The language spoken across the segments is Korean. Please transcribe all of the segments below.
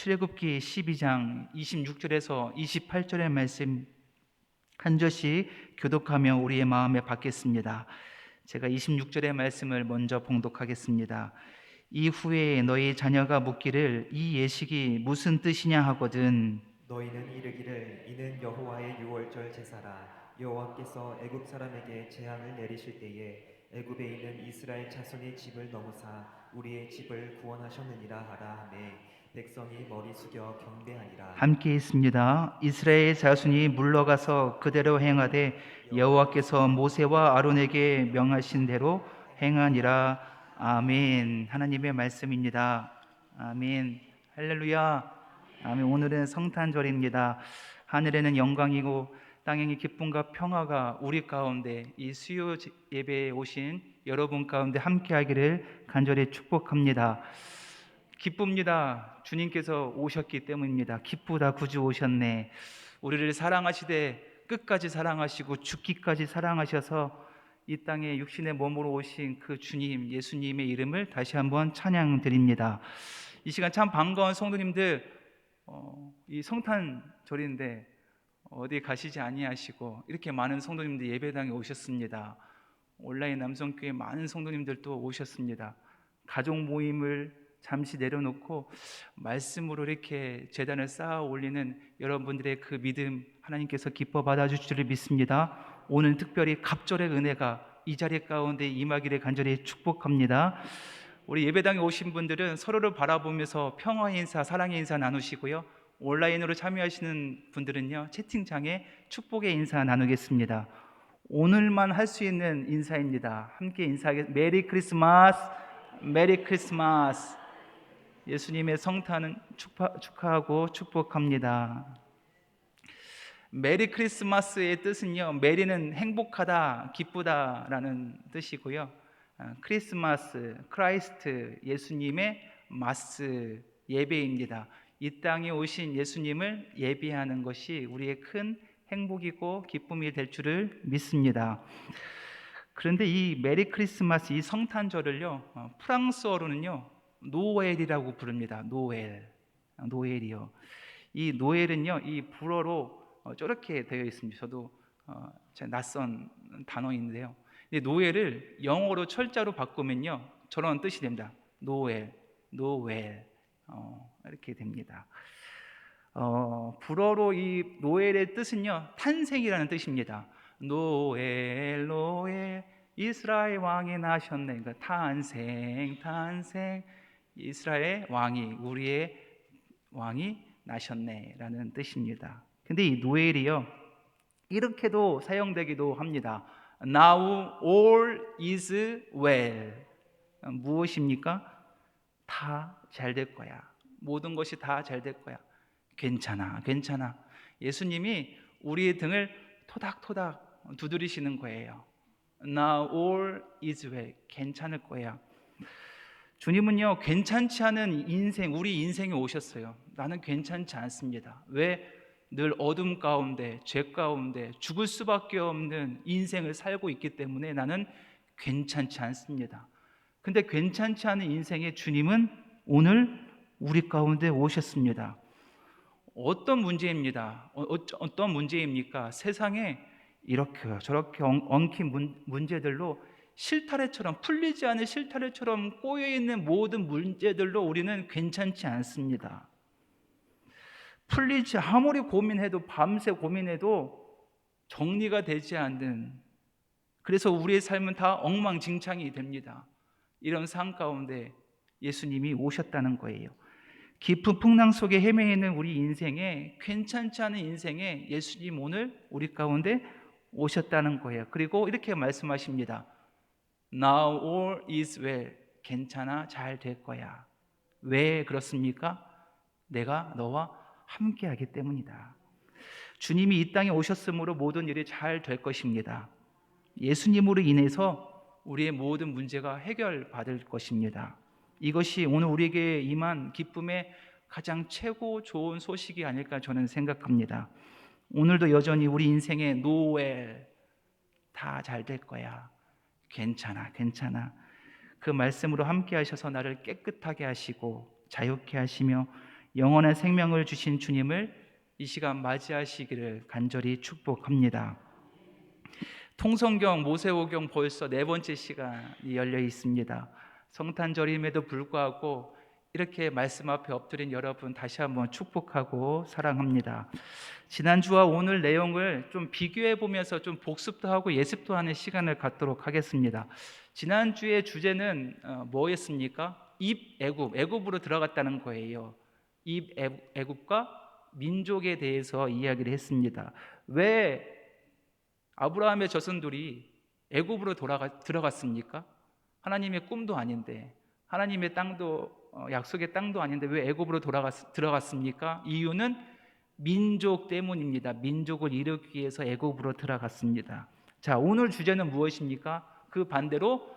출애굽기 12장 26절에서 28절의 말씀 한 절씩 교독하며 우리의 마음에 받겠습니다. 제가 26절의 말씀을 먼저 봉독하겠습니다. 이후에 너희 자녀가 묻기를 이 예식이 무슨 뜻이냐 하거든 너희는 이르기를 이는 여호와의 유월절 제사라. 여호와께서 애굽 사람에게 재앙을 내리실 때에 애굽에 있는 이스라엘 자손의 집을 넘으사 우리의 집을 구원하셨느니라 하라 하매 백성이 머리 숙여 경배하니라. 함께 있습니다. 이스라엘 자손이 물러가서 그대로 행하되 여호와께서 모세와 아론에게 명하신 대로 행하니라. 아멘. 하나님의 말씀입니다. 아멘. 할렐루야. 아멘. 오늘은 성탄절입니다. 하늘에는 영광이고 땅에는 기쁨과 평화가 우리 가운데 이 수요 예배에 오신 여러분 가운데 함께하기를 간절히 축복합니다. 기쁩니다. 주님께서 오셨기 때문입니다. 기쁘다 구주 오셨네. 우리를 사랑하시되 끝까지 사랑하시고 죽기까지 사랑하셔서 이 땅에 육신의 몸으로 오신 그 주님 예수님의 이름을 다시 한번 찬양드립니다. 이 시간 참 반가운 성도님들, 이 성탄절인데 어디 가시지 아니하시고 이렇게 많은 성도님들 예배당에 오셨습니다. 온라인 남성교회 많은 성도님들도 오셨습니다. 가족 모임을 잠시 내려놓고 말씀으로 이렇게 제단을 쌓아 올리는 여러분들의 그 믿음 하나님께서 기뻐 받아주실 줄 믿습니다. 오늘 특별히 갑절의 은혜가 이 자리 가운데 임하기를 간절히 축복합니다. 우리 예배당에 오신 분들은 서로를 바라보면서 평화의 인사, 사랑의 인사 나누시고요. 온라인으로 참여하시는 분들은요, 채팅창에 축복의 인사 나누겠습니다. 오늘만 할 수 있는 인사입니다. 함께 인사하겠습니다. 메리 크리스마스, 메리 크리스마스. 예수님의 성탄은 축하하고 축복합니다. 메리 크리스마스의 뜻은요, 메리는 행복하다, 기쁘다라는 뜻이고요. 크리스마스, 크라이스트, 예수님의 마스, 예배입니다. 이 땅에 오신 예수님을 예배하는 것이 우리의 큰 행복이고 기쁨이 될 줄을 믿습니다. 그런데 이 메리 크리스마스, 이 성탄절을요, 프랑스어로는요 노엘이라고 부릅니다. 노엘이요. 이 노엘은요, 이 불어로 저렇게 되어 있습니다. 저도 낯선 단어인데요. 노엘을 영어로 철자로 바꾸면요, 저런 뜻이 됩니다. 노엘, 이렇게 됩니다. 불어로 이 노엘의 뜻은요, 탄생이라는 뜻입니다. 노엘, 이스라엘 왕이 나셨네. 그러니까 탄생. 이스라엘 왕이, 우리의 왕이 나셨네라는 뜻입니다. 근데 이 노엘이요, 이렇게도 사용되기도 합니다. Now all is well. 무엇입니까? 다 잘 될 거야. 모든 것이 다 잘 될 거야. 괜찮아. 예수님이 우리의 등을 토닥토닥 두드리시는 거예요. Now all is well. 괜찮을 거야. 주님은요, 괜찮지 않은 인생, 우리 인생에 오셨어요. 나는 괜찮지 않습니다. 왜? 늘 어둠 가운데, 죄 가운데 죽을 수밖에 없는 인생을 살고 있기 때문에 나는 괜찮지 않습니다. 근데 괜찮지 않은 인생에 주님은 오늘 우리 가운데 오셨습니다. 어떤 문제입니다. 어떤 문제입니까? 세상에 이렇게 저렇게 엉킨 문제들로 실타래처럼, 풀리지 않은 실타래처럼 꼬여있는 모든 문제들로 우리는 괜찮지 않습니다. 아무리 고민해도, 밤새 고민해도 정리가 되지 않는, 그래서 우리의 삶은 다 엉망진창이 됩니다. 이런 상황 가운데 예수님이 오셨다는 거예요. 깊은 풍랑 속에 헤매 있는 우리 인생에, 괜찮지 않은 인생에 예수님 오늘 우리 가운데 오셨다는 거예요. 그리고 이렇게 말씀하십니다. Now all is well. 괜찮아, 잘 될 거야. 왜 그렇습니까? 내가 너와 함께하기 때문이다. 주님이 이 땅에 오셨으므로 모든 일이 잘 될 것입니다. 예수님으로 인해서 우리의 모든 문제가 해결받을 것입니다. 이것이 오늘 우리에게 임한 기쁨의 가장 최고 좋은 소식이 아닐까 저는 생각합니다. 오늘도 여전히 우리 인생에 노엘, 다 잘 될 거야. 괜찮아. 그 말씀으로 함께 하셔서 나를 깨끗하게 하시고 자유케 하시며 영원한 생명을 주신 주님을 이 시간 맞이하시기를 간절히 축복합니다. 통성경 모세오경 벌써 4번째 시간이 열려 있습니다. 성탄절임에도 불구하고 이렇게 말씀 앞에 엎드린 여러분 다시 한번 축복하고 사랑합니다. 지난주와 오늘 내용을 좀 비교해 보면서 좀 복습도 하고 예습도 하는 시간을 갖도록 하겠습니다. 지난주의 주제는 뭐였습니까? 애굽으로 들어갔다는 거예요. 애굽과 민족에 대해서 이야기를 했습니다. 왜 아브라함의 자손들이 애굽으로 들어갔습니까? 하나님의 꿈도 아닌데, 하나님의 땅도 약속의 땅도 아닌데 왜 애굽으로 들어갔습니까? 이유는 민족 때문입니다. 민족을 이루기 위해서 애굽으로 들어갔습니다. 자, 오늘 주제는 무엇입니까? 그 반대로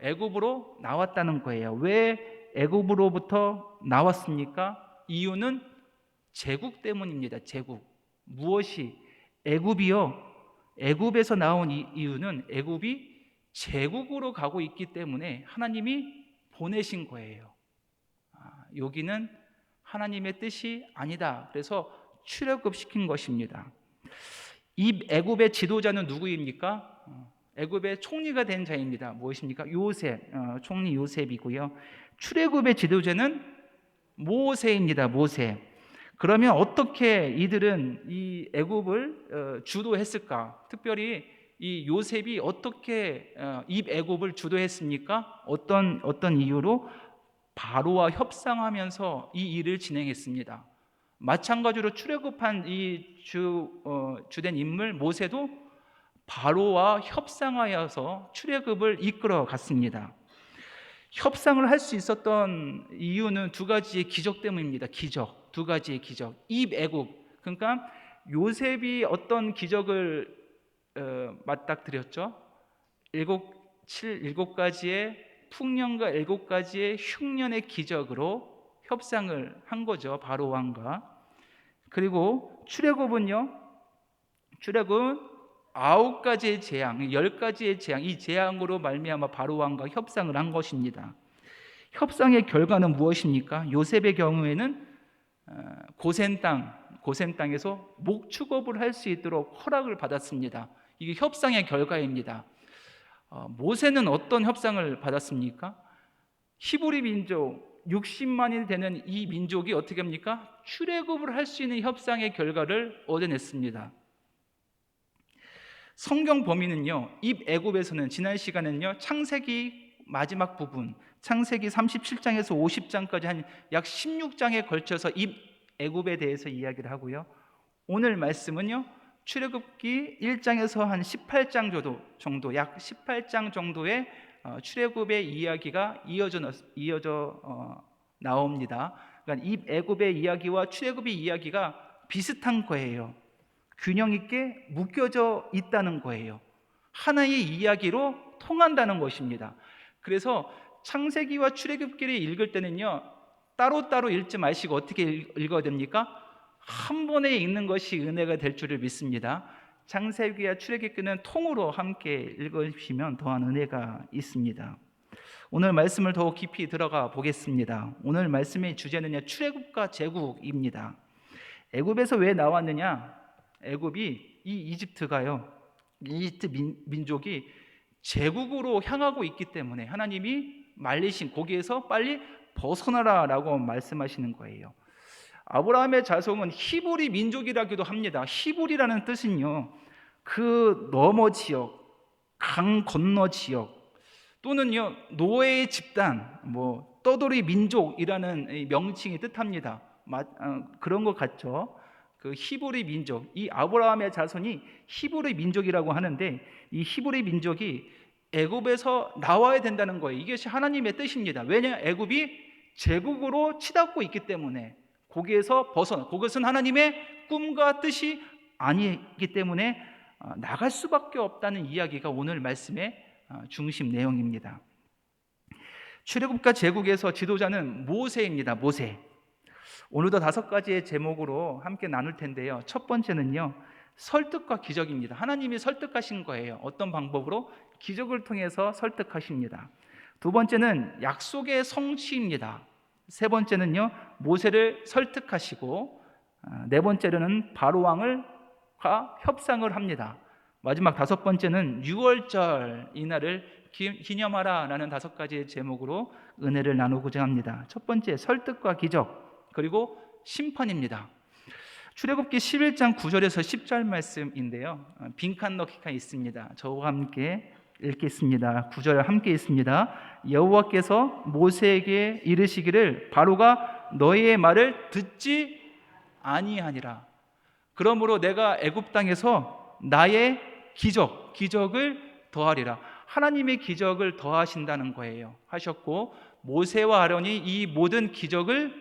애굽으로 나왔다는 거예요. 왜 애굽으로부터 나왔습니까? 이유는 제국 때문입니다. 제국. 무엇이? 애굽에서 나온 이유는 애굽이 제국으로 가고 있기 때문에 하나님이 보내신 거예요. 여기는 하나님의 뜻이 아니다. 그래서 출애굽시킨 것입니다. 이 애굽의 지도자는 누구입니까? 애굽의 총리가 된 자입니다. 무엇입니까? 요셉, 총리 요셉이고요. 출애굽의 지도자는 모세입니다. 모세. 그러면 어떻게 이들은 이 애굽을 주도했을까? 특별히 이 요셉이 어떻게 애굽을 주도했습니까? 어떤 이유로? 바로와 협상하면서 이 일을 진행했습니다. 마찬가지로 출애굽한 이 주된 인물 모세도 바로와 협상하여서 출애굽을 이끌어 갔습니다. 협상을 할 수 있었던 이유는 2가지의 기적 때문입니다. 두 가지의 기적. 애굽. 그러니까 요셉이 어떤 기적을 맞닥뜨렸죠? 7가지의 풍년과 7가지의 흉년의 기적으로 협상을 한 거죠. 바로 왕과. 그리고 출애굽은 9가지의 재앙, 10가지의 재앙, 이 재앙으로 말미암아 바로 왕과 협상을 한 것입니다. 협상의 결과는 무엇입니까? 요셉의 경우에는 고센 땅에서 목축업을 할 수 있도록 허락을 받았습니다. 이게 협상의 결과입니다. 모세는 어떤 협상을 받았습니까? 히브리 민족 60만이 되는 이 민족이 어떻게 합니까? 출애굽을 할 수 있는 협상의 결과를 얻어냈습니다. 성경 범위는요, 애굽에서는 지난 시간에는요, 창세기 마지막 부분, 창세기 37장에서 50장까지 한 약 16장에 걸쳐서 애굽에 대해서 이야기를 하고요. 오늘 말씀은요, 출애굽기 1장에서 한 18장 정도, 약 18장 정도의 출애굽의 이야기가 이어져 나옵니다. 그러니까 애굽의 이야기와 출애굽의 이야기가 비슷한 거예요. 균형 있게 묶여져 있다는 거예요. 하나의 이야기로 통한다는 것입니다. 그래서 창세기와 출애굽기를 읽을 때는요, 따로따로 읽지 마시고 어떻게 읽어야 됩니까? 한 번에 읽는 것이 은혜가 될 줄을 믿습니다. 창세기와 출애굽기는 통으로 함께 읽으시면 더한 은혜가 있습니다. 오늘 말씀을 더 깊이 들어가 보겠습니다. 오늘 말씀의 주제는요, 출애굽과 제국입니다. 애굽에서 왜 나왔느냐? 애굽이 이집트 민족이 제국으로 향하고 있기 때문에 하나님이 말리신, 거기에서 빨리 벗어나라라고 말씀하시는 거예요. 아브라함의 자손은 히브리 민족이라기도 합니다. 히브리라는 뜻은요, 그 너머 지역, 강 건너 지역, 또는요 노예의 집단, 떠돌이 민족이라는 명칭이 뜻합니다. 그런 것 같죠? 그 히브리 민족, 이 아브라함의 자손이 히브리 민족이라고 하는데, 이 히브리 민족이 애굽에서 나와야 된다는 거예요. 이것이 하나님의 뜻입니다. 왜냐? 애굽이 제국으로 치닫고 있기 때문에, 거기에서 그것은 하나님의 꿈과 뜻이 아니기 때문에 나갈 수밖에 없다는 이야기가 오늘 말씀의 중심 내용입니다. 출애굽과 제국에서 지도자는 모세입니다. 모세. 오늘도 5가지의 제목으로 함께 나눌 텐데요. 첫 번째는요, 설득과 기적입니다. 하나님이 설득하신 거예요. 어떤 방법으로? 기적을 통해서 설득하십니다. 두 번째는 약속의 성취입니다. 세 번째는요, 모세를 설득하시고, 네 번째로는 바로 왕과 협상을 합니다. 마지막 다섯 번째는 유월절 이날을 기념하라라는 5가지의 제목으로 은혜를 나누고자 합니다. 첫 번째, 설득과 기적, 그리고 심판입니다. 출애굽기 11장 9절에서 10절 말씀인데요, 빈칸 넣기가 있습니다. 저와 함께 읽겠습니다. 9절 함께 있습니다. 여호와께서 모세에게 이르시기를 바로가 너희의 말을 듣지 아니하니라. 그러므로 내가 애굽 땅에서 나의 기적을 더하리라. 하나님의 기적을 더하신다는 거예요. 하셨고, 모세와 아론이 이 모든 기적을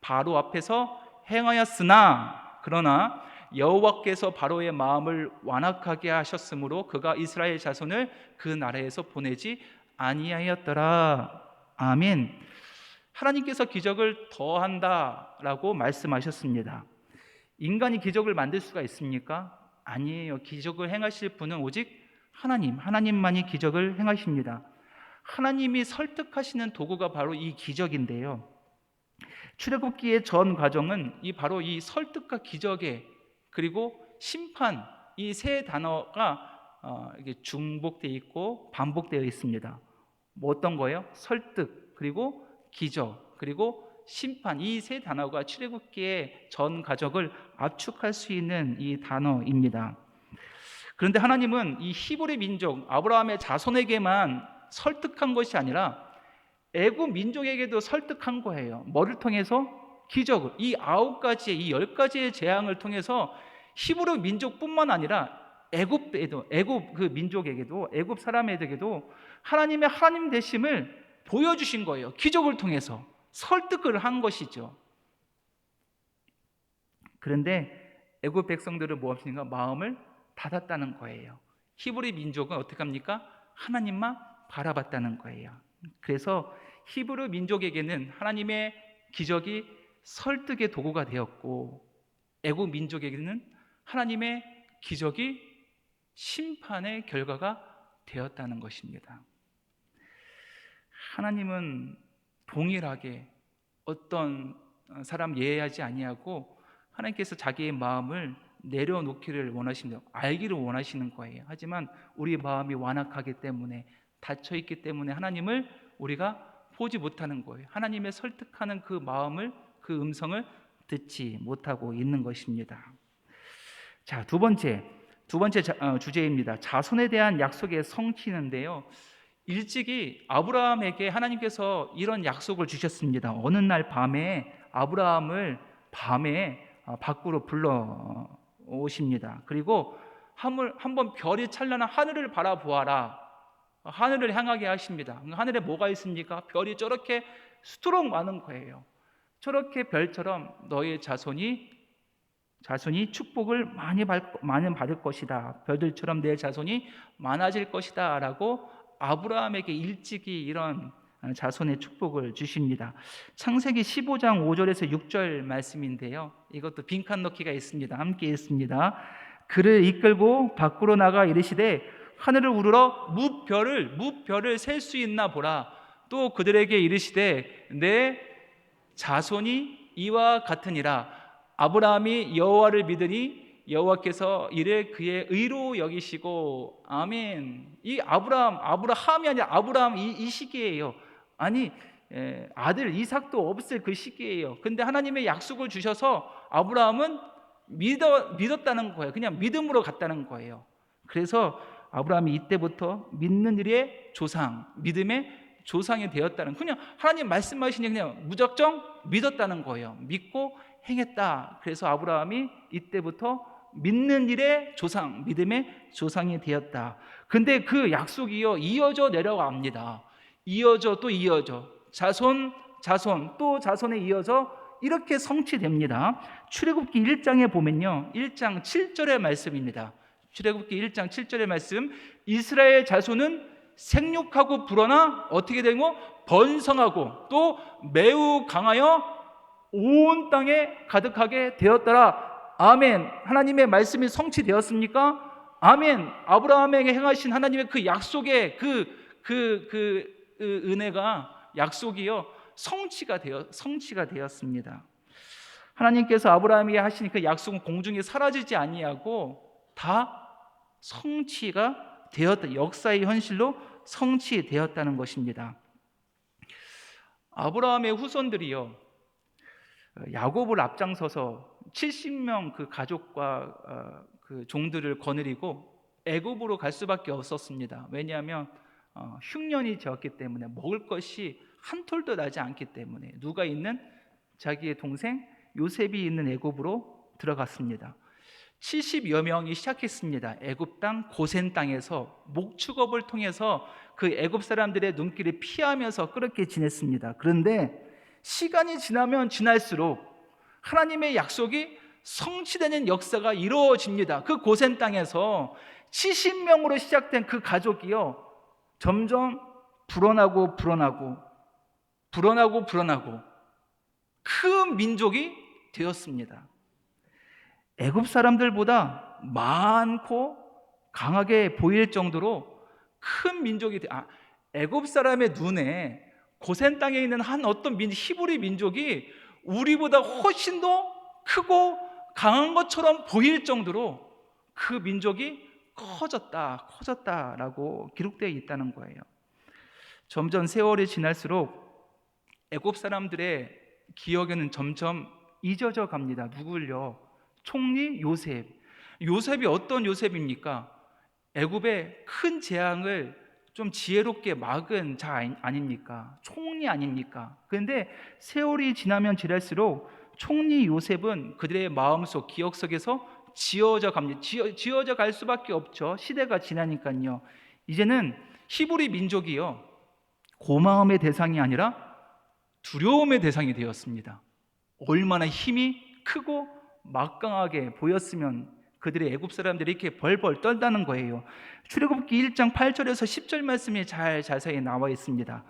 바로 앞에서 행하였으나, 그러나 여호와께서 바로의 마음을 완악하게 하셨으므로 그가 이스라엘 자손을 그 나라에서 보내지 아니하였더라. 아멘. 하나님께서 기적을 더한다라고 말씀하셨습니다. 인간이 기적을 만들 수가 있습니까? 아니에요. 기적을 행하실 분은 오직 하나님만이 기적을 행하십니다. 하나님이 설득하시는 도구가 바로 이 기적인데요, 출애굽기의 전 과정은 바로 이 설득과 기적의, 그리고 심판, 이 세 단어가 이게 중복되어 있고 반복되어 있습니다. 뭐 어떤 거예요? 설득, 그리고 기적, 그리고 심판, 이 세 단어가 출애굽기의 전 과정을 압축할 수 있는 이 단어입니다. 그런데 하나님은 이 히브리 민족 아브라함의 자손에게만 설득한 것이 아니라 애굽 민족에게도 설득한 거예요. 뭐를 통해서? 기적을. 이 9가지의, 이 10가지의 재앙을 통해서 히브리 민족뿐만 아니라 애굽 그 민족에게도, 애굽 사람에게도 하나님의 하나님 되심을 보여주신 거예요. 기적을 통해서 설득을 한 것이죠. 그런데 애굽 백성들은 무엇인가? 마음을 닫았다는 거예요. 히브리 민족은 어떻게 합니까? 하나님만 바라봤다는 거예요. 그래서 히브리 민족에게는 하나님의 기적이 설득의 도구가 되었고, 애굽 민족에게는 하나님의 기적이 심판의 결과가 되었다는 것입니다. 하나님은 동일하게 어떤 사람 예외하지 아니하고 하나님께서 자기의 마음을 내려놓기를 원하십니다. 알기를 원하시는 거예요. 하지만 우리 마음이 완악하기 때문에, 닫혀있기 때문에 하나님을 우리가 보지 못하는 거예요. 하나님의 설득하는 그 마음을, 그 음성을 듣지 못하고 있는 것입니다. 자, 두 번째 주제입니다. 자손에 대한 약속의 성취인데요, 일찍이 아브라함에게 하나님께서 이런 약속을 주셨습니다. 어느 날 밤에 아브라함을 밖으로 불러 오십니다. 그리고 한번 별이 찬란한 하늘을 바라보아라. 하늘을 향하게 하십니다. 하늘에 뭐가 있습니까? 별이 저렇게 수두룩 많은 거예요. 저렇게 별처럼 너의 자손이 축복을 많이 받을 것이다. 별들처럼 내 자손이 많아질 것이다 라고 아브라함에게 일찍이 이런 자손의 축복을 주십니다. 창세기 15장 5절에서 6절 말씀인데요, 이것도 빈칸 넣기가 있습니다. 함께 읽습니다. 그를 이끌고 밖으로 나가 이르시되 하늘을 우러러 무별을 셀 수 있나 보라. 또 그들에게 이르시되 내 자손이 이와 같으니라. 아브라함이 여호와를 믿으니 여호와께서 이를 그의 의로 여기시고. 아멘. 이 아브라함이 아니라 아브라함 이 시기예요. 아니 아들 이삭도 없을 그 시기예요. 근데 하나님의 약속을 주셔서 아브라함은 믿었다는 거예요. 그냥 믿음으로 갔다는 거예요. 그래서 아브라함이 이때부터 믿는 일의 조상, 믿음의 조상이 되었다는, 그냥 하나님 말씀하시니 그냥 무작정 믿었다는 거예요. 믿고 행했다. 그래서 아브라함이 이때부터 믿는 일의 조상, 믿음의 조상이 되었다. 근데 그 약속이요 이어져 내려갑니다. 이어져 또 이어져, 자손 또 자손에 이어져 이렇게 성취됩니다. 출애굽기 1장에 보면요, 1장 7절의 말씀입니다. 출애굽기 1장 7절의 말씀, 이스라엘 자손은 생육하고 불어나 어떻게 되고 번성하고 또 매우 강하여 온 땅에 가득하게 되었더라. 아멘. 하나님의 말씀이 성취되었습니까? 아멘. 아브라함에게 행하신 하나님의 그 약속의 그 은혜가, 약속이요 성취가 되었습니다. 하나님께서 아브라함에게 하신 그 약속은 공중에 사라지지 아니하고 다 성취가 되었다. 역사의 현실로 성취되었다는 것입니다. 아브라함의 후손들이요, 야곱을 앞장서서 70명 그 가족과 그 종들을 거느리고 애굽으로 갈 수밖에 없었습니다. 왜냐하면 흉년이 되었기 때문에 먹을 것이 한 톨도 나지 않기 때문에 누가 있는 자기의 동생 요셉이 있는 애굽으로 들어갔습니다. 70여 명이 시작했습니다. 애굽 땅 고센 땅에서 목축업을 통해서 그 애굽 사람들의 눈길을 피하면서 그렇게 지냈습니다. 그런데 시간이 지나면 지날수록 하나님의 약속이 성취되는 역사가 이루어집니다. 그 고센 땅에서 70명으로 시작된 그 가족이요, 점점 불어나고 큰 민족이 되었습니다. 애굽 사람들보다 많고 강하게 보일 정도로 큰 민족이 애굽 사람의 눈에 고센 땅에 있는 한 어떤 히브리 민족이 우리보다 훨씬 더 크고 강한 것처럼 보일 정도로 그 민족이 커졌다라고 기록되어 있다는 거예요. 점점 세월이 지날수록 애굽 사람들의 기억에는 점점 잊어져 갑니다. 누굴요? 총리 요셉. 요셉이 어떤 요셉입니까? 애굽의 큰 재앙을 좀 지혜롭게 막은 자 아닙니까? 총리 아닙니까? 그런데 세월이 지나면 지날수록 총리 요셉은 그들의 마음속, 기억 속에서 지워져 갑니다. 지워져 갈 수밖에 없죠. 시대가 지나니까요. 이제는 히브리 민족이요, 고마움의 대상이 아니라 두려움의 대상이 되었습니다. 얼마나 힘이 크고 막강하게 보였으면 그들의 애굽 사람들이 이렇게 벌벌 떨다는 거예요. 출애굽기 1장 8절에서 10절 말씀이 자세히 나와 있습니다.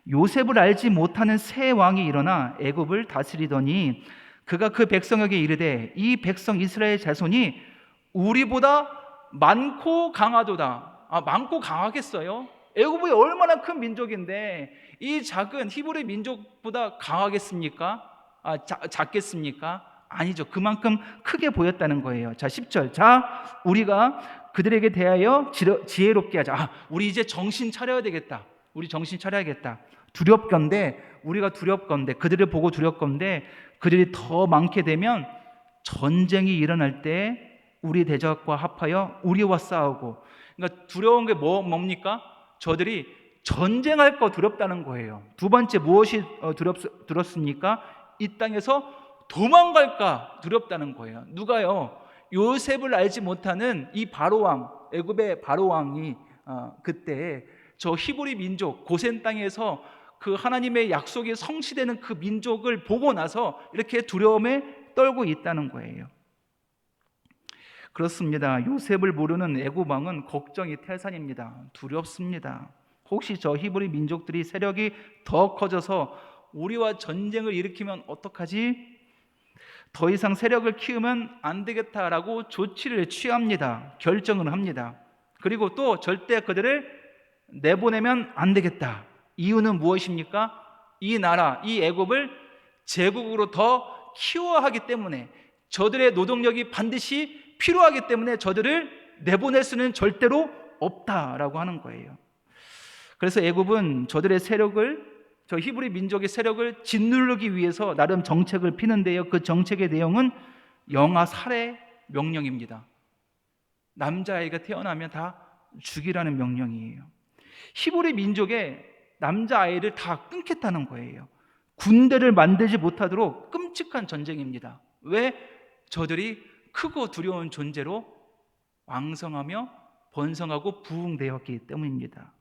요셉을 알지 못하는 새 왕이 일어나 애굽을 다스리더니 그가 그 백성에게 이르되 이 백성 이스라엘 자손이 우리보다 많고 강하도다. 많고 강하겠어요? 애굽이 얼마나 큰 민족인데 이 작은 히브리 민족보다 강하겠습니까? 작겠습니까? 아니죠. 그만큼 크게 보였다는 거예요. 자, 10절. 자, 우리가 그들에게 대하여 지혜롭게 하자. 우리 이제 정신 차려야 되겠다. 우리 정신 차려야겠다. 우리가 두렵건대 그들을 보고 두렵건대 그들이 더 많게 되면 전쟁이 일어날 때 우리 대적과 합하여 우리와 싸우고. 그러니까 두려운 게 뭡니까? 저들이 전쟁할 거 두렵다는 거예요. 두 번째 무엇이 두렵습니까? 이 땅에서 도망갈까 두렵다는 거예요. 누가요? 요셉을 알지 못하는 이 바로왕, 애굽의 바로왕이 그때 저 히브리 민족 고센 땅에서 그 하나님의 약속이 성취되는 그 민족을 보고 나서 이렇게 두려움에 떨고 있다는 거예요. 그렇습니다. 요셉을 모르는 애굽 왕은 걱정이 태산입니다. 두렵습니다. 혹시 저 히브리 민족들이 세력이 더 커져서 우리와 전쟁을 일으키면 어떡하지? 더 이상 세력을 키우면 안 되겠다라고 조치를 취합니다. 결정을 합니다. 그리고 또 절대 그들을 내보내면 안 되겠다. 이유는 무엇입니까? 이 나라, 이 애굽을 제국으로 더 키워야 하기 때문에, 저들의 노동력이 반드시 필요하기 때문에 저들을 내보낼 수는 절대로 없다라고 하는 거예요. 그래서 애굽은 저들의 세력을, 저 히브리 민족의 세력을 짓누르기 위해서 나름 정책을 피는데요. 그 정책의 내용은 영아 살해 명령입니다. 남자아이가 태어나면 다 죽이라는 명령이에요. 히브리 민족의 남자아이를 다 끊겠다는 거예요. 군대를 만들지 못하도록 끔찍한 전쟁입니다. 왜? 저들이 크고 두려운 존재로 왕성하며 번성하고 부흥되었기 때문입니다.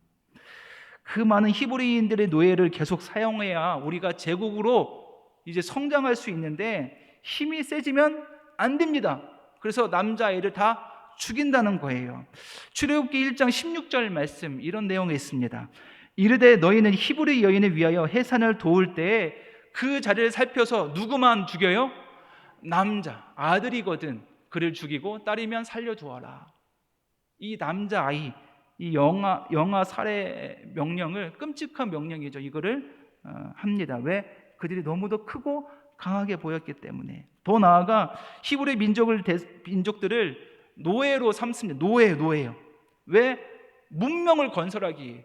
그 많은 히브리인들의 노예를 계속 사용해야 우리가 제국으로 이제 성장할 수 있는데 힘이 세지면 안 됩니다. 그래서 남자아이를 다 죽인다는 거예요. 출애굽기 1장 16절 말씀 이런 내용이 있습니다. 이르되 너희는 히브리 여인을 위하여 해산을 도울 때에 그 자리를 살펴서 누구만 죽여요? 남자, 아들이거든 그를 죽이고 딸이면 살려두어라. 이 남자아이, 이 영아 살해 명령을, 끔찍한 명령이죠. 이거를 합니다. 왜? 그들이 너무도 크고 강하게 보였기 때문에. 더 나아가 히브리 민족들을 노예로 삼습니다. 노예예요. 왜? 문명을 건설하기 위해,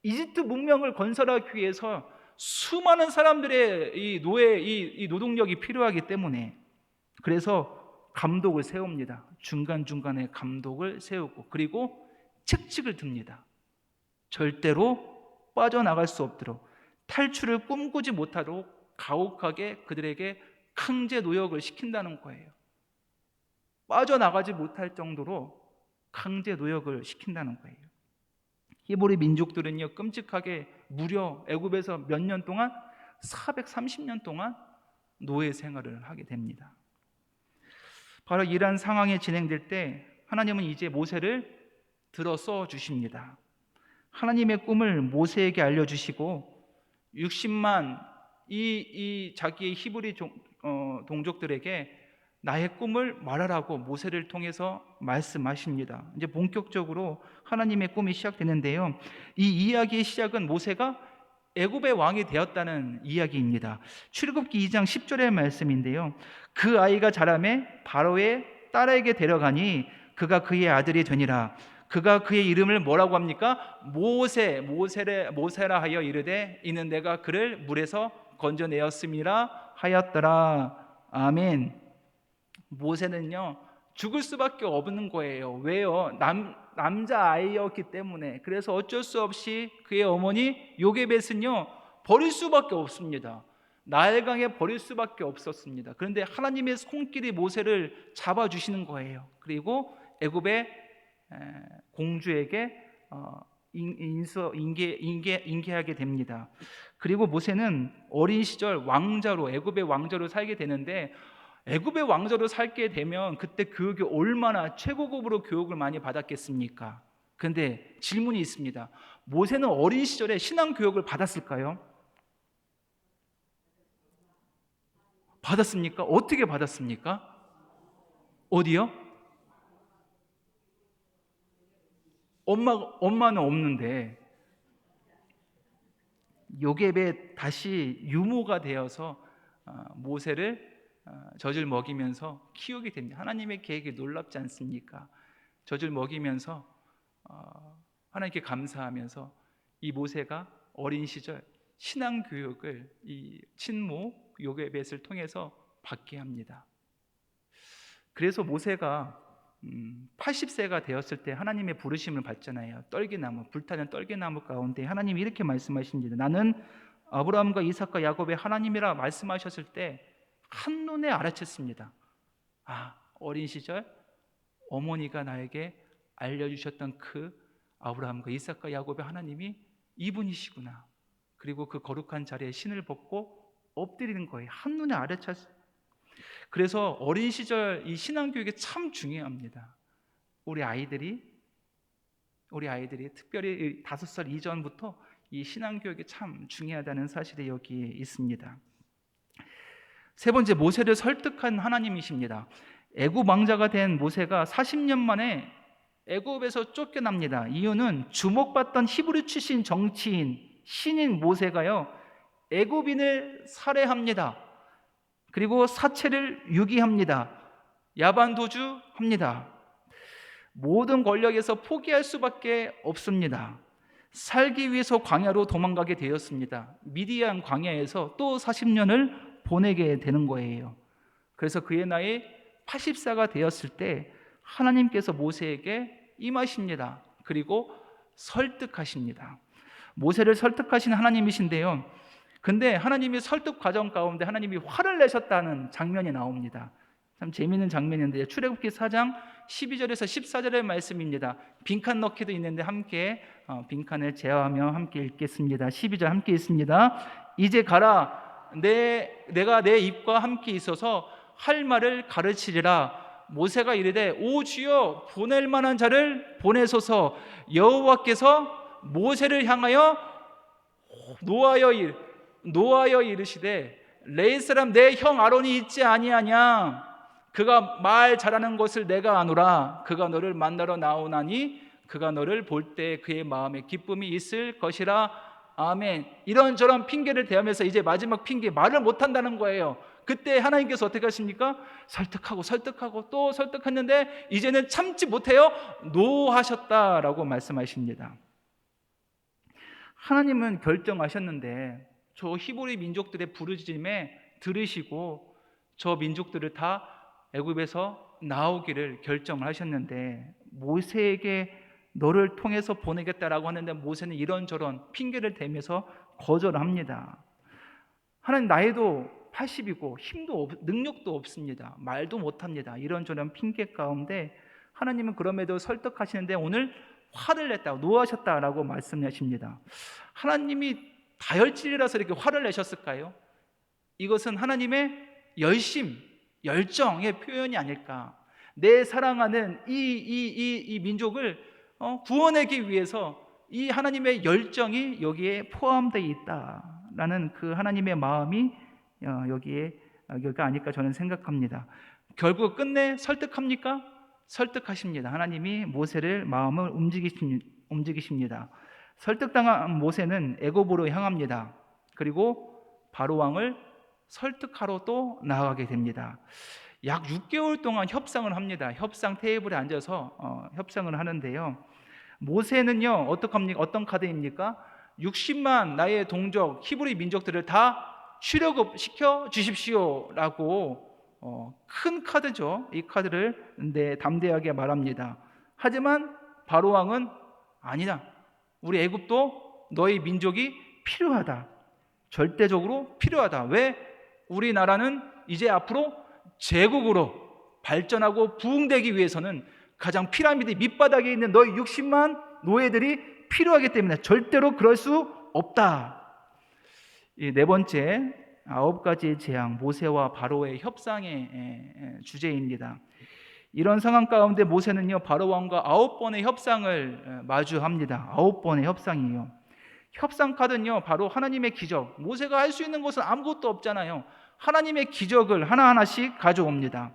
이집트 문명을 건설하기 위해서 수많은 사람들의 이 노동력이 필요하기 때문에. 그래서 감독을 세웁니다. 중간중간에 감독을 세우고, 그리고 책칙을 듭니다. 절대로 빠져나갈 수 없도록, 탈출을 꿈꾸지 못하도록 가혹하게 그들에게 강제 노역을 시킨다는 거예요. 빠져나가지 못할 정도로 강제 노역을 시킨다는 거예요. 히브리 민족들은요, 끔찍하게 무려 애굽에서 몇 년 동안, 430년 동안 노예 생활을 하게 됩니다. 바로 이러한 상황이 진행될 때 하나님은 이제 모세를 들어 써 주십니다. 하나님의 꿈을 모세에게 알려주시고 60만 이 자기의 히브리 동족들에게 나의 꿈을 말하라고 모세를 통해서 말씀하십니다. 이제 본격적으로 하나님의 꿈이 시작되는데요. 이 이야기의 시작은 모세가 애굽의 왕이 되었다는 이야기입니다. 출애굽기 2장 10절의 말씀인데요. 그 아이가 자라매 바로의 딸에게 데려가니 그가 그의 아들이 되니라. 그가 그의 이름을 뭐라고 합니까? 모세라 하여 이르되 이는 내가 그를 물에서 건져내었음이라 하였더라. 아멘. 모세는요, 죽을 수밖에 없는 거예요. 왜요? 남자 아이였기 때문에. 그래서 어쩔 수 없이 그의 어머니 요게벳은요, 버릴 수밖에 없습니다. 나일강에 버릴 수밖에 없었습니다. 그런데 하나님의 손길이 모세를 잡아주시는 거예요. 그리고 애굽의 공주에게 인계하게 됩니다. 그리고 모세는 어린 시절 왕자로, 애굽의 왕자로 살게 되는데, 애굽의 왕자로 살게 되면 그때 교육이 얼마나 최고급으로 교육을 많이 받았겠습니까? 그런데 질문이 있습니다. 모세는 어린 시절에 신앙 교육을 받았을까요? 받았습니까? 어떻게 받았습니까? 어디요? 엄마는 없는데 요셉에 다시 유모가 되어서 모세를 젖을 먹이면서 키우게 됩니다. 하나님의 계획이 놀랍지 않습니까? 젖을 먹이면서 하나님께 감사하면서 이 모세가 어린 시절 신앙 교육을 이 친모 요게벳을 통해서 받게 합니다. 그래서 모세가 80세가 되었을 때 하나님의 부르심을 받잖아요. 떨기나무, 불타는 떨기나무 가운데 하나님이 이렇게 말씀하십니다. 나는 아브라함과 이삭과 야곱의 하나님이라 말씀하셨을 때 한눈에 알아챘습니다. 어린 시절 어머니가 나에게 알려주셨던 그 아브라함과 이삭과 야곱의 하나님이 이분이시구나. 그리고 그 거룩한 자리에 신을 벗고 엎드리는 거예요. 한눈에 알아챘어요. 그래서 어린 시절 이 신앙교육이 참 중요합니다. 우리 아이들이 특별히 5살 이전부터 이 신앙교육이 참 중요하다는 사실이 여기에 있습니다. 세 번째, 모세를 설득한 하나님이십니다. 애굽 왕자가 된 모세가 40년 만에 애굽에서 쫓겨납니다. 이유는 주목받던 히브리 출신 정치인 신인 모세가요, 애굽인을 살해합니다. 그리고 사체를 유기합니다. 야반도주합니다. 모든 권력에서 포기할 수밖에 없습니다. 살기 위해서 광야로 도망가게 되었습니다. 미디안 광야에서 또 40년을 보내게 되는 거예요. 그래서 그의 나이 80세가 되었을 때 하나님께서 모세에게 임하십니다. 그리고 설득하십니다. 모세를 설득하신 하나님이신데요, 근데 하나님이 설득 과정 가운데 하나님이 화를 내셨다는 장면이 나옵니다. 참 재미있는 장면인데요, 출애굽기 4장 12절에서 14절의 말씀입니다. 빈칸 넣기도 있는데 함께 빈칸을 제어하며 함께 읽겠습니다. 12절 함께 읽습니다. 이제 가라. 내가 내 입과 함께 있어서 할 말을 가르치리라. 모세가 이르되 오 주여, 보낼 만한 자를 보내소서. 여호와께서 모세를 향하여 노하여 이르시되 레위 사람 내 형 아론이 있지 아니하냐? 그가 말 잘하는 것을 내가 아노라. 그가 너를 만나러 나오나니 그가 너를 볼 때 그의 마음에 기쁨이 있을 것이라 아멘. 이런저런 핑계를 대하면서 이제 마지막 핑계, 말을 못한다는 거예요. 그때 하나님께서 어떻게 하십니까? 설득하고 또 설득했는데 이제는 참지 못해요. 노하셨다라고 말씀하십니다. 하나님은 결정하셨는데 저 히브리 민족들의 부르짖음에 들으시고 저 민족들을 다 애굽에서 나오기를 결정하셨는데 모세에게 너를 통해서 보내겠다라고 하는데 모세는 이런저런 핑계를 대면서 거절합니다. 하나님, 나이도 80이고 능력도 없습니다. 말도 못합니다. 이런저런 핑계 가운데 하나님은 그럼에도 설득하시는데 오늘 화를 냈다고, 노하셨다라고 말씀하십니다. 하나님이 다혈질이라서 이렇게 화를 내셨을까요? 이것은 하나님의 열정의 표현이 아닐까. 내 사랑하는 이 민족을 구원하기 위해서 이 하나님의 열정이 여기에 포함되어 있다라는 그 하나님의 마음이 여기가 아닐까 저는 생각합니다. 결국 끝내 설득합니까? 설득하십니다. 하나님이 모세를 마음을 움직이십니다. 설득당한 모세는 애굽으로 향합니다. 그리고 바로 왕을 설득하러 또 나아가게 됩니다. 약 6개월 동안 협상을 합니다. 협상 테이블에 앉아서 협상을 하는데요. 모세는요, 어떤 카드입니까? 60만 나의 동족 히브리 민족들을 다 출애굽시켜 주십시오라고 큰 카드죠. 이 카드를 담대하게 말합니다. 하지만 바로 왕은 아니다. 우리 애굽도 너희 민족이 필요하다. 절대적으로 필요하다. 왜? 우리나라는 이제 앞으로 제국으로 발전하고 부흥되기 위해서는 가장 피라미드 밑바닥에 있는 너희 60만 노예들이 필요하기 때문에 절대로 그럴 수 없다. 이 네 번째, 9가지의 재앙, 모세와 바로의 협상의 주제입니다. 이런 상황 가운데 모세는요, 바로 왕과 9번의 협상을 마주합니다. 9번의 협상이에요. 협상 카드는요, 바로 하나님의 기적. 모세가 할 수 있는 것은 아무것도 없잖아요. 하나님의 기적을 하나하나씩 가져옵니다.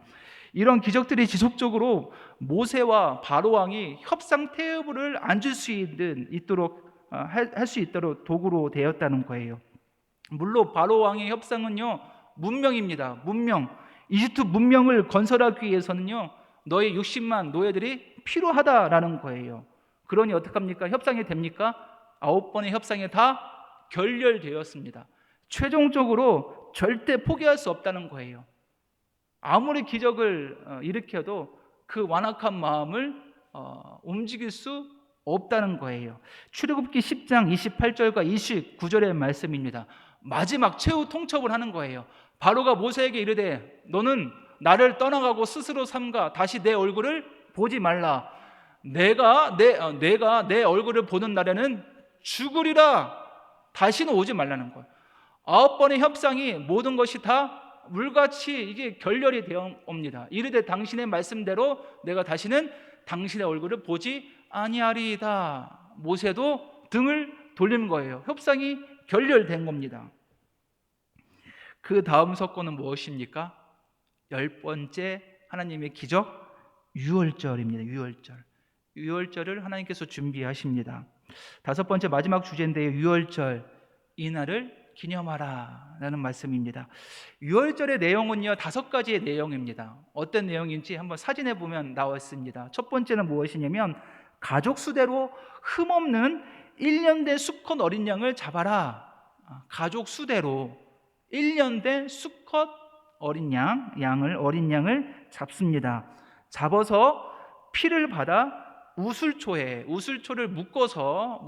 이런 기적들이 지속적으로 모세와 바로 왕이 협상 테이블을 앉을 수 있도록 할 수 있도록 도구로 되었다는 거예요. 물론 바로 왕의 협상은요, 문명입니다. 문명. 이집트 문명을 건설하기 위해서는요, 너희 60만 노예들이 필요하다라는 거예요. 그러니 어떡합니까? 협상이 됩니까? 9번의 협상에 다 결렬되었습니다. 최종적으로 절대 포기할 수 없다는 거예요. 아무리 기적을 일으켜도 그 완악한 마음을 움직일 수 없다는 거예요. 출애굽기 10장 28절과 29절의 말씀입니다. 마지막 최후 통첩을 하는 거예요. 바로가 모세에게 이르되 너는 나를 떠나가고 스스로 삼가 다시 내 얼굴을 보지 말라. 내가 내 얼굴을 보는 날에는 죽으리라. 다시는 오지 말라는 거예요. 9번의 협상이 모든 것이 다 물같이 이게 결렬이 되어 옵니다. 이르되 당신의 말씀대로 내가 다시는 당신의 얼굴을 보지 아니하리이다. 모세도 등을 돌린 거예요. 협상이 결렬된 겁니다. 그 다음 사건은 무엇입니까? 10번째 하나님의 기적, 유월절입니다. 유월절을 하나님께서 준비하십니다. 5번째 마지막 주제인데요, 유월절, 이날을 기념하라 라는 말씀입니다. 유월절의 내용은요, 5가지의 내용입니다. 어떤 내용인지 한번 사진에 보면 나와 있습니다. 첫 번째는 무엇이냐면 가족 수대로 흠없는 1년 된 수컷 어린 양을 잡아라. 가족 수대로 1년 된 수컷 어린 어린 양을 잡습니다. 잡아서 피를 받아 우슬초를 묶어서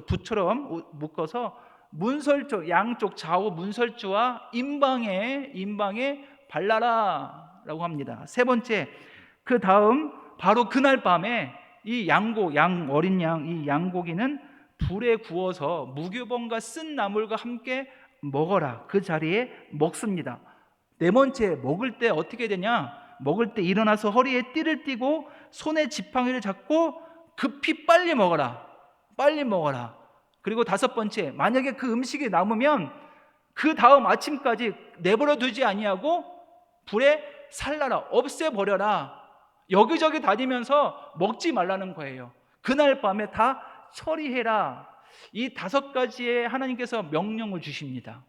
붓처럼 묶어서 문설주, 양쪽 좌우 문설주와 인방에 발라라 라고 합니다. 세 번째, 그 다음 바로 그날 밤에 이 어린 양, 이 양고기는 불에 구워서 무교봉과 쓴 나물과 함께 먹어라. 그 자리에 먹습니다. 네 번째, 먹을 때 어떻게 되냐? 먹을 때 일어나서 허리에 띠를 띠고 손에 지팡이를 잡고 급히 빨리 먹어라. 그리고 5번째, 만약에 그 음식이 남으면 그 다음 아침까지 내버려 두지 아니하고 불에 살라라, 없애버려라. 여기저기 다니면서 먹지 말라는 거예요. 그날 밤에 다 처리해라. 이 5가지의 하나님께서 명령을 주십니다.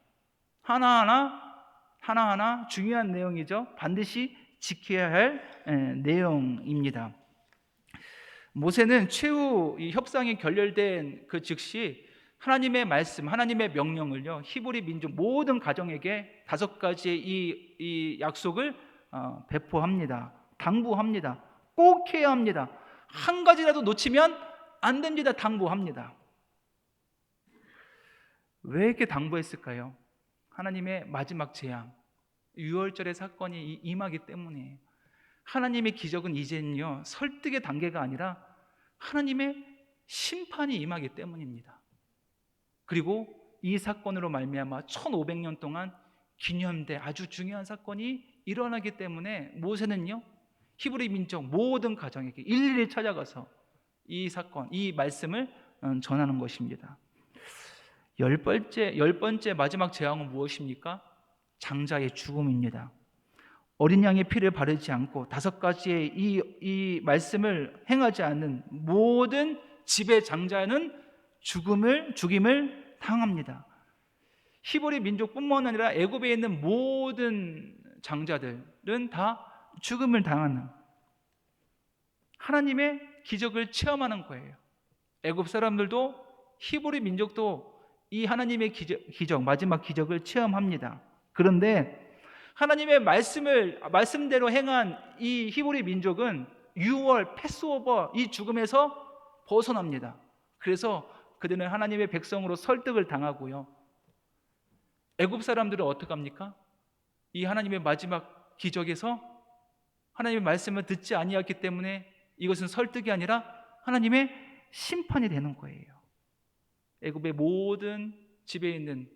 하나하나 중요한 내용이죠. 반드시 지켜야 할 내용입니다. 모세는 최후 이 협상이 결렬된 그 즉시 하나님의 말씀, 하나님의 명령을요, 히브리 민족 모든 가정에게 5가지의 이 약속을 배포합니다. 당부합니다. 꼭 해야 합니다. 한 가지라도 놓치면 안 됩니다. 당부합니다. 왜 이렇게 당부했을까요? 하나님의 마지막 재앙, 유월절의 사건이 임하기 때문에. 하나님의 기적은 이제는요, 설득의 단계가 아니라 하나님의 심판이 임하기 때문입니다. 그리고 이 사건으로 말미암아 1500년 동안 기념대 아주 중요한 사건이 일어나기 때문에 모세는요, 히브리 민족 모든 가정에게 일일이 찾아가서 이 사건, 이 말씀을 전하는 것입니다. 열 번째 마지막 재앙은 무엇입니까? 장자의 죽음입니다. 어린 양의 피를 바르지 않고 5가지의 이 말씀을 행하지 않는 모든 집의 장자는 죽임을 당합니다. 히브리 민족뿐만 아니라 애굽에 있는 모든 장자들은 다 죽음을 당하는, 하나님의 기적을 체험하는 거예요. 애굽 사람들도 히브리 민족도 이 하나님의 기적, 마지막 기적을 체험합니다. 그런데 하나님의 말씀대로 행한 이 히브리 민족은 유월, 패스오버, 이 죽음에서 벗어납니다. 그래서 그들은 하나님의 백성으로 설득을 당하고요. 애굽 사람들은 어떻게 합니까? 이 하나님의 마지막 기적에서 하나님의 말씀을 듣지 아니했기 때문에 이것은 설득이 아니라 하나님의 심판이 되는 거예요. 애굽의 모든 집에 있는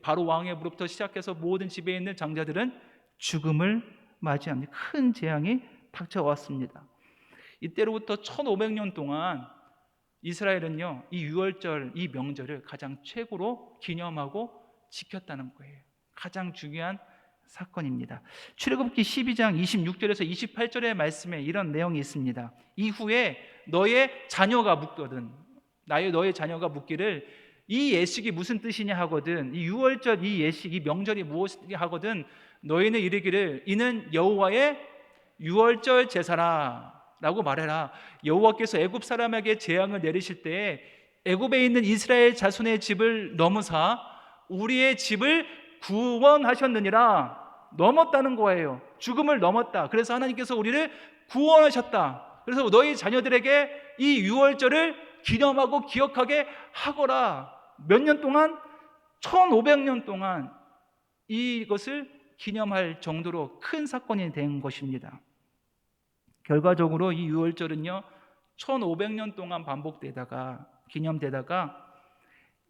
바로 왕의 무릎부터 시작해서 모든 집에 있는 장자들은 죽음을 맞이합니다. 큰 재앙이 닥쳐왔습니다. 이때로부터 1500년 동안 이스라엘은요, 이 유월절, 이 명절을 가장 최고로 기념하고 지켰다는 거예요. 가장 중요한 사건입니다. 출애굽기 12장 26절에서 28절의 말씀에 이런 내용이 있습니다. 이후에 너의 자녀가 묻기를 이 예식이 무슨 뜻이냐 하거든, 이 유월절 이 예식, 이 명절이 무엇이냐 하거든, 너희는 이르기를 이는 여호와의 유월절 제사라 라고 말해라. 여호와께서 애굽 사람에게 재앙을 내리실 때에 애굽에 있는 이스라엘 자손의 집을 넘으사 우리의 집을 구원하셨느니라. 넘었다는 거예요. 죽음을 넘었다. 그래서 하나님께서 우리를 구원하셨다. 그래서 너희 자녀들에게 이 유월절을 기념하고 기억하게 하거라. 몇 년 동안? 1500년 동안 이것을 기념할 정도로 큰 사건이 된 것입니다. 결과적으로 이 유월절은요, 1500년 동안 반복되다가 기념되다가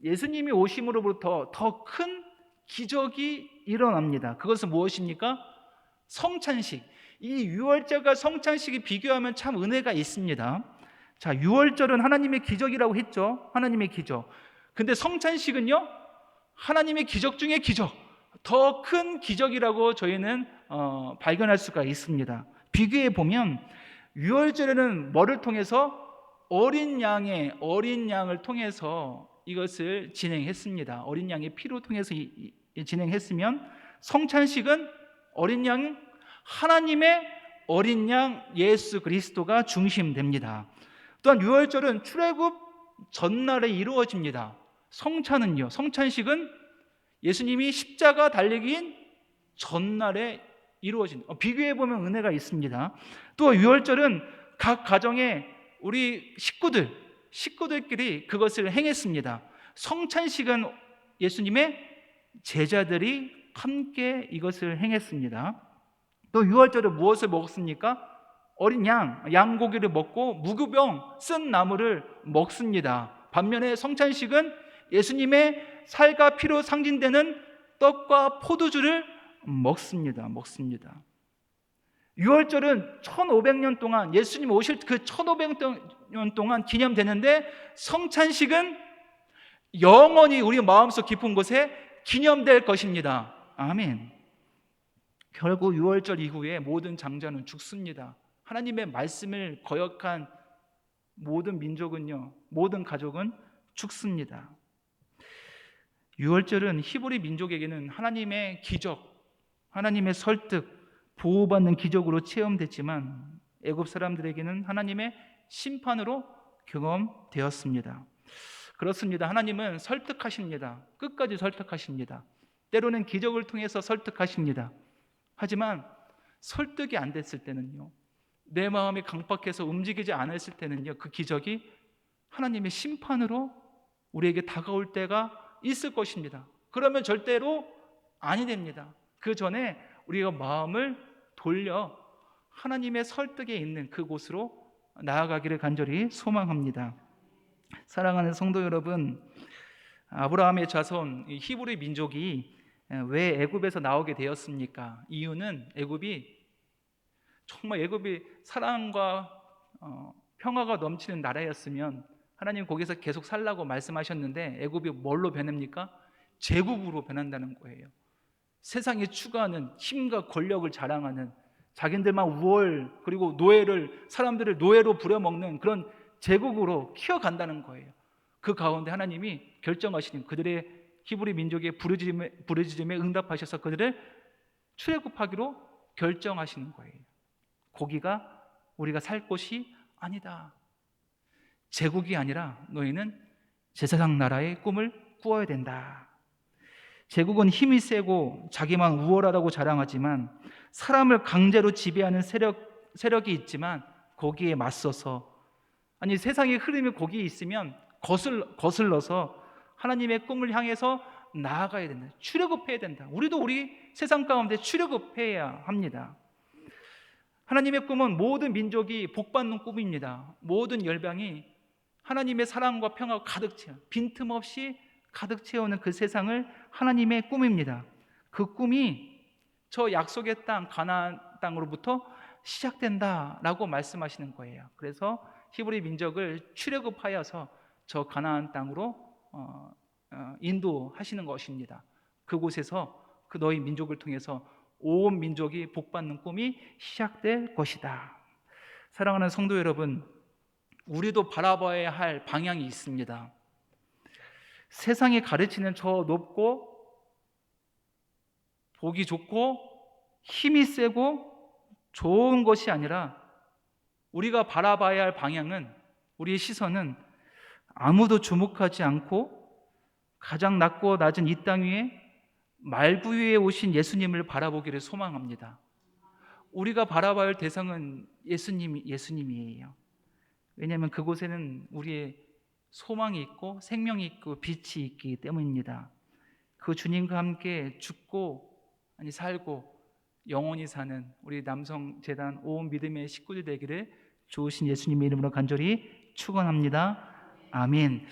예수님이 오심으로부터 더 큰 기적이 일어납니다. 그것은 무엇입니까? 성찬식. 이 유월절과 성찬식이 비교하면 참 은혜가 있습니다. 자, 유월절은 하나님의 기적이라고 했죠. 하나님의 기적. 근데 성찬식은요, 하나님의 기적 중에 기적, 더 큰 기적이라고 저희는 발견할 수가 있습니다. 비교해 보면 유월절에는 뭐를 통해서? 어린 양을 통해서 이것을 진행했습니다. 어린 양의 피로 통해서 진행했으면, 성찬식은 하나님의 어린 양 예수 그리스도가 중심됩니다. 또한 유월절은 출애굽 전날에 이루어집니다. 성찬식은 예수님이 십자가 달리기인 전날에 이루어진, 비교해 보면 은혜가 있습니다. 또 유월절은 각 가정에 우리 식구들끼리 그것을 행했습니다. 성찬식은 예수님의 제자들이 함께 이것을 행했습니다. 또 유월절에 무엇을 먹었습니까? 어린 양고기를 먹고 무교병 쓴 나물을 먹습니다. 반면에 성찬식은 예수님의 살과 피로 상징되는 떡과 포도주를 먹습니다. 유월절은 1500년 동안, 예수님 오실 그 1500년 동안 기념되는데, 성찬식은 영원히 우리 마음속 깊은 곳에 기념될 것입니다. 아멘. 결국 유월절 이후에 모든 장자는 죽습니다. 하나님의 말씀을 거역한 모든 민족은요, 모든 가족은 죽습니다. 유월절은 히브리 민족에게는 하나님의 기적, 하나님의 설득, 보호받는 기적으로 체험됐지만 애굽 사람들에게는 하나님의 심판으로 경험되었습니다. 그렇습니다. 하나님은 설득하십니다. 끝까지 설득하십니다. 때로는 기적을 통해서 설득하십니다. 하지만 설득이 안 됐을 때는요, 내 마음이 강박해서 움직이지 않았을 때는요, 그 기적이 하나님의 심판으로 우리에게 다가올 때가 있을 것입니다. 그러면 절대로 아니 됩니다. 그 전에 우리가 마음을 돌려 하나님의 설득에 있는 그곳으로 나아가기를 간절히 소망합니다. 사랑하는 성도 여러분, 아브라함의 자손 히브리 민족이 왜 애굽에서 나오게 되었습니까? 이유는 애굽이 사랑과 평화가 넘치는 나라였으면 하나님 거기서 계속 살라고 말씀하셨는데 애굽이 뭘로 변합니까? 제국으로 변한다는 거예요. 세상에 추구하는 힘과 권력을 자랑하는, 자기들만 우월 그리고 사람들을 노예로 부려먹는 그런 제국으로 키워간다는 거예요. 그 가운데 하나님이 결정하시는 그들의 히브리 민족의 부르짖음에 응답하셔서 그들을 출애굽하기로 결정하시는 거예요. 거기가 우리가 살 곳이 아니다. 제국이 아니라 너희는 제사장 나라의 꿈을 꾸어야 된다. 제국은 힘이 세고 자기만 우월하다고 자랑하지만 사람을 강제로 지배하는 세력이 있지만 거기에 맞서서, 아니 세상의 흐름이 거기에 있으면 거슬러서 하나님의 꿈을 향해서 나아가야 된다. 출애굽해야 된다. 우리도 우리 세상 가운데 출애굽해야 합니다. 하나님의 꿈은 모든 민족이 복받는 꿈입니다. 모든 열방이 하나님의 사랑과 평화가 빈틈없이 가득 채우는 그 세상을 하나님의 꿈입니다. 그 꿈이 저 약속의 땅 가나안 땅으로부터 시작된다라고 말씀하시는 거예요. 그래서 히브리 민족을 출애굽하여서 저 가나안 땅으로 인도하시는 것입니다. 그곳에서 그 너희 민족을 통해서 온 민족이 복받는 꿈이 시작될 것이다. 사랑하는 성도 여러분, 우리도 바라봐야 할 방향이 있습니다. 세상이 가르치는 저 높고 보기 좋고 힘이 세고 좋은 것이 아니라 우리가 바라봐야 할 방향은, 우리의 시선은 아무도 주목하지 않고 가장 낮고 낮은 이 땅 위에 말구 위에 오신 예수님을 바라보기를 소망합니다. 우리가 바라봐야 할 대상은 예수님이에요. 왜냐하면 그곳에는 우리의 소망이 있고 생명이 있고 빛이 있기 때문입니다. 그 주님과 함께 죽고 살고 영원히 사는 우리 남성재단 온 믿음의 식구들 되기를 좋으신 예수님의 이름으로 간절히 축원합니다. 아멘.